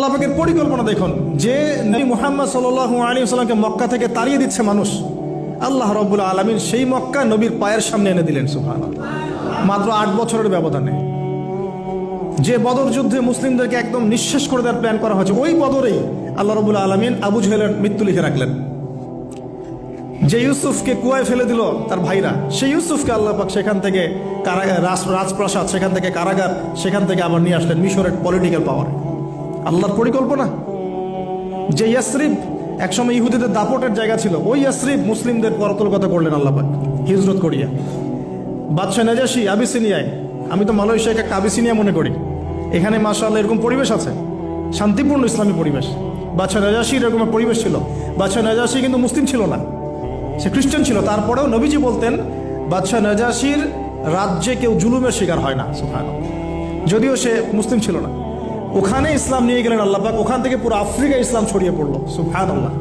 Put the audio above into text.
আল্লাহ পাকের পরিকল্পনা দেখুন, যে নবী মুহাম্মদ সাল্লাল্লাহু আলাইহি ওয়াসাল্লামকে মক্কা থেকে তাড়িয়ে দিচ্ছে মানুষ, আল্লাহ রাব্বুল আলামিন সেই মক্কা নবীর পায়ের সামনে এনে দিলেন। সুবহানাল্লাহ। মাত্র 8 বছরের ব্যবধানে। যে বদর যুদ্ধে মুসলিমদেরকে একদম নিঃশেষ করে দেওয়ার প্ল্যান করা হয়েছে, ওই বদরেই আল্লাহ রাব্বুল আলামিন আবু জেহেলের মৃত্যু লিখে রাখলেন। যে ইউসুফকে কুয়ায় ফেলে দিল তার ভাইরা, সেই ইউসুফকে আল্লাহ পাক সেখান থেকে রাজপ্রাসাদ, সেখান থেকে কারাগার, সেখান থেকে আবার নিয়ে আসলেন মিশরের পলিটিক্যাল পাওয়ার। আল্লাহর পরিকল্পনা। যে ইয়াসরিব একসময় ইহুদিদের দাপটের জায়গা ছিল, ওই ইয়াসরিব মুসলিমদের করতলগত করলেন আল্লাহ পাক হিজরত করিয়া। বাদশাহ নাজাশী আবিসিনিয়ায়, আমি তো মালয়েশিয়াকে একটা আবিসিনিয়া মনে করি, এখানে মাশাআল্লাহ এরকম পরিবেশ আছে, শান্তিপূর্ণ ইসলামী পরিবেশ। বাদশাহ নাজাশীর এরকম পরিবেশ ছিল। বাদশাহ নাজাশী কিন্তু মুসলিম ছিল না, সে খ্রিস্টান ছিল। তারপরেও নবীজি বলতেন বাদশাহ নাজাশীর রাজ্যে কেউ জুলুমের শিকার হয় না। সুবহানাল্লাহ। যদিও সে মুসলিম ছিল না, ওখানে ইসলাম নিয়ে গেলেন আল্লাহ পাক, ওখান থেকে পুরো আফ্রিকা ইসলাম ছড়িয়ে পড়লো। সুবহানাল্লাহ।